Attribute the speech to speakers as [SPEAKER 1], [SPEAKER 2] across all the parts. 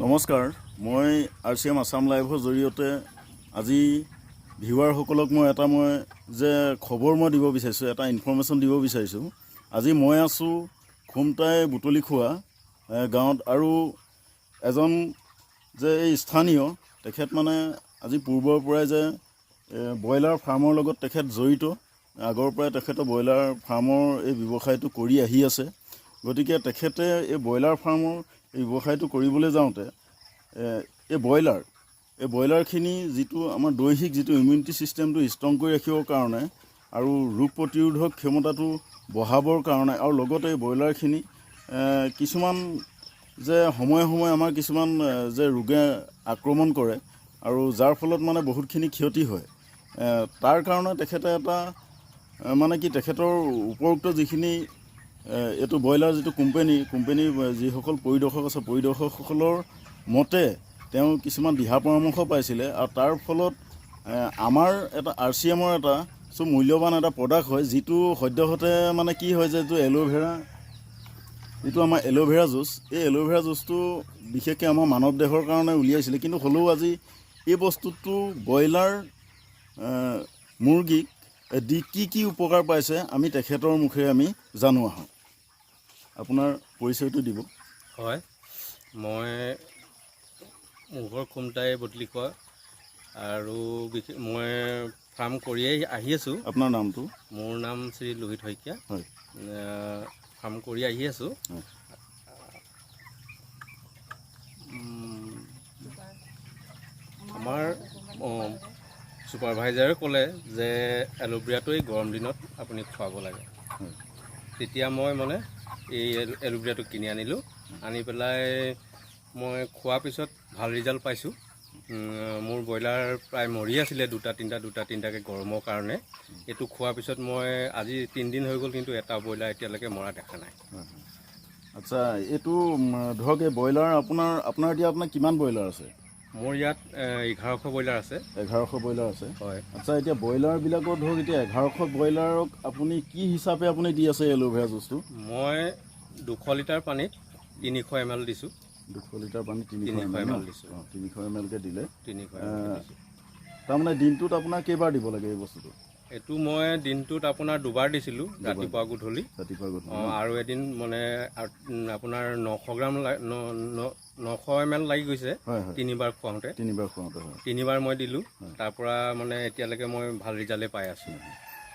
[SPEAKER 1] নমস্কাৰ, মই RCM আসাম লাইভৰ জৰিয়তে আজি ভিউৱাৰসকলক মই যে খবৰ মই দিব বিচাৰিছোঁ, এটা ইনফৰমেশ্যন দিব বিচাৰিছোঁ। আজি মই আছোঁ খুমটাই বুটলিখোৱা গাঁৱত, আৰু এজন যে এই স্থানীয় তেখেত মানে আজি পূৰ্বৰ পৰাই যে ব্ৰইলাৰ ফাৰ্মৰ লগত তেখেত জড়িত, আগৰ পৰাই তেখেতে ব্ৰইলাৰ ফাৰ্মৰ এই ব্যৱসায়টো কৰি আহি আছে। গতিকে তেখেতে এই ব্ৰইলাৰ ফাৰ্মৰ এই ব্যৱসায়টো কৰিবলৈ যাওঁতে এই ব্ৰইলাৰখিনি যিটো আমাৰ দৈহিক যিটো ইমিউনিটি ছিষ্টেমটো ষ্ট্ৰং কৰি ৰাখিবৰ কাৰণে আৰু ৰোগ প্ৰতিৰোধক ক্ষমতাটো বঢ়াবৰ কাৰণে, আৰু লগতে এই ব্ৰইলাৰখিনি কিছুমান যে সময়ে সময়ে আমাৰ কিছুমান যে ৰোগে আক্ৰমণ কৰে আৰু যাৰ ফলত মানে বহুতখিনি ক্ষতি হয়, তাৰ কাৰণে তেখেতে এটা মানে কি তেখেতৰ উপৰোক্ত যিখিনি এইটো ব্ৰইলাৰ যিটো কোম্পানী যিসকল পৰিদৰ্শক আছে, পৰিদৰ্শকসকলৰ মতে তেওঁ কিছুমান দিহা পৰামৰ্শ পাইছিলে, আৰু তাৰ ফলত আমাৰ এটা RCMৰ এটা মূল্যৱান এটা প্ৰডাক্ট হয়, যিটো সদ্যহতে মানে কি হয় যে এইটো যিটো আমাৰ এল'ভেৰা জুচ, এই এল'ভেৰা জুচটো বিশেষকৈ আমাৰ মানৱ দেহৰ কাৰণে উলিয়াইছিলে। কিন্তু হ'লেও আজি এই বস্তুটো ব্ৰইলাৰ মুৰ্গীক দি কি উপকাৰ পাইছে আমি তেখেতৰ মুখেৰে আমি জানো আহোঁ। আপোনাৰ পৰিচয়টো দিব।
[SPEAKER 2] হয়, মই মোৰ ঘৰ খুমটাই বুটলিখোৱা, আৰু মই ফাৰ্ম কৰিয়েই আহি আছোঁ।
[SPEAKER 1] আপোনাৰ নামটো? মোৰ
[SPEAKER 2] নাম শ্ৰী লোহিত শইকীয়া।
[SPEAKER 1] হয়,
[SPEAKER 2] ফাৰ্ম কৰি আহি আছোঁ। আমাৰ ছুপাৰভাইজাৰে ক'লে যে এল'ভেৰাটো এই গৰম দিনত আপুনি খুৱাব লাগে। তেতিয়া মই মানে এই এল'ভেৰাটো কিনি আনিলোঁ। আনি পেলাই মই খোৱাৰ পিছত ভাল ৰিজাল্ট পাইছোঁ। মোৰ ব্ৰইলাৰ প্ৰায় মৰি আছিলে দুটা তিনিটাকৈ গৰমৰ কাৰণে। এইটো খোৱাৰ পিছত মই আজি 3 দিন হৈ গ'ল, কিন্তু এটা ব্ৰইলাৰ এতিয়ালৈকে মৰা দেখা নাই।
[SPEAKER 1] আচ্ছা, এইটো ধৰক এই ব্ৰইলাৰ আপোনাৰ এতিয়া কিমান ব্ৰইলাৰ আছে? মোৰ
[SPEAKER 2] ইয়াত 1100 ব্ৰইলাৰ আছে।
[SPEAKER 1] 1100 ব্ৰইলাৰ আছে?
[SPEAKER 2] হয়।
[SPEAKER 1] আচ্ছা, এতিয়া ব্ৰইলাৰবিলাকৰ ধৰক এতিয়া 1100 ব্ৰইলাৰক আপুনি কি হিচাপে আপুনি দি আছে এল'ভেৰা জুচটো?
[SPEAKER 2] মই 200 লিটাৰ পানীত 300 ml দিছোঁ।
[SPEAKER 1] 200 লিটাৰ পানীত 300 ml দিছোঁ। 300 mlকৈ দিলে। তাৰমানে দিনটোত আপোনাৰ কেইবাৰ দিব লাগে এই বস্তুটো?
[SPEAKER 2] এইটো মই দিনটোত আপোনাৰ 2বাৰ দিছিলোঁ, ৰাতিপুৱা গধূলি। আৰু এদিন মানে আপোনাৰ 900 ml লাগি গৈছে 3বাৰ খুৱাওঁতে। 3বাৰ মই দিলোঁ। তাৰ পৰা মানে এতিয়ালৈকে মই ভাল ৰিজাল্টেই পাই আছোঁ।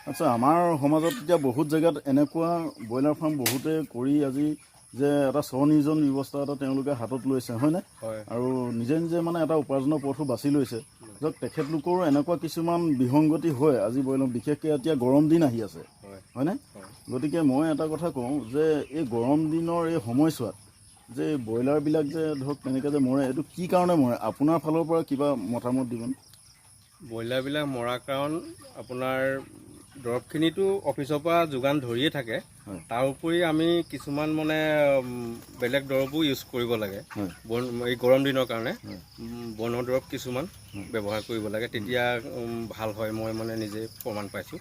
[SPEAKER 1] আচ্ছা, আমাৰ সমাজত এতিয়া বহুত জেগাত এনেকুৱা ব্ৰইলাৰ ফাৰ্ম বহুতে কৰি আজি যে এটা স্বনিয়োজন ব্যৱস্থা এটা তেওঁলোকে হাতত লৈছে, হয়নে? আৰু নিজে মানে এটা উপাৰ্জনৰ পথো বাছি লৈছে। ধৰক তেখেতলোকৰো এনেকুৱা কিছুমান বিসংগতি হয় আজি ব্ৰইলাৰ, বিশেষকৈ এতিয়া গৰম দিন আহি আছে, হয়নে? গতিকে মই এটা কথা কওঁ যে এই গৰম দিনৰ এই সময়ছোৱাত যে ব্ৰইলাৰবিলাক যে ধৰক তেনেকৈ যে মৰে, এইটো কি কাৰণে মৰে? আপোনাৰ ফালৰ পৰা কিবা মতামত দিবনে?
[SPEAKER 2] ব্ৰইলাৰবিলাক মৰাৰ কাৰণ আপোনাৰ দৰৱখিনিতো অফিচৰ পৰা যোগান ধৰিয়ে থাকে। তাৰ উপৰি আমি কিছুমান মানে বেলেগ দৰৱো ইউজ কৰিব লাগে এই গৰম দিনৰ কাৰণে। বনৰ দৰৱ কিছুমান ব্যৱহাৰ কৰিব লাগে, তেতিয়া ভাল হয়। মই মানে নিজে প্ৰমাণ পাইছোঁ।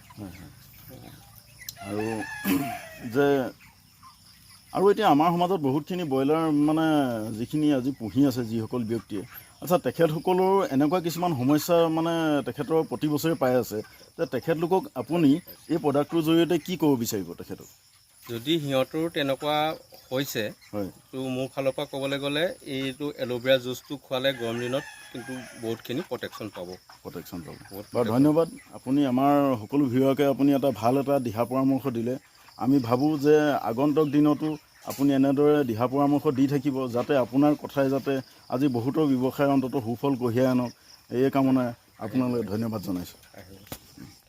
[SPEAKER 1] আৰু এতিয়া আমাৰ সমাজত বহুতখিনি ব্ৰইলাৰ মানে যিখিনি আজি পুহি আছে যিসকল ব্যক্তিয়ে, আচ্ছা, তেখেতসকলৰ এনেকুৱা কিছুমান সমস্যা মানে তেখেতৰ প্ৰতি বছৰে পাই আছে, যে তেখেতলোকক আপুনি এই প্ৰডাক্টটোৰ জৰিয়তে কি ক'ব বিচাৰিব তেখেতক?
[SPEAKER 2] যদি সিহঁতৰ তেনেকুৱা হৈছে, তো মোৰ ফালৰ পৰা ক'বলৈ গ'লে এইটো এল'ভেৰা জুচটো খোৱালে গৰম দিনত কিন্তু বহুতখিনি প্ৰটেকশ্যন পাব। বাৰু ধন্যবাদ। আপুনি আমাৰ সকলো ভিউৱাৰকে আপুনি এটা ভাল দিহা পৰামৰ্শ দিলে। আমি ভাবোঁ যে আগন্তুক দিনতো আপুনি এনেদৰে দিহা পৰামৰ্শ দি থাকিব, যাতে আপোনাৰ কথাই যাতে আজি বহুতৰ ব্যৱসায় অন্ততঃ সুফল কঢ়িয়াই আনক। এই কামনাই আপোনালৈ ধন্যবাদ জনাইছোঁ।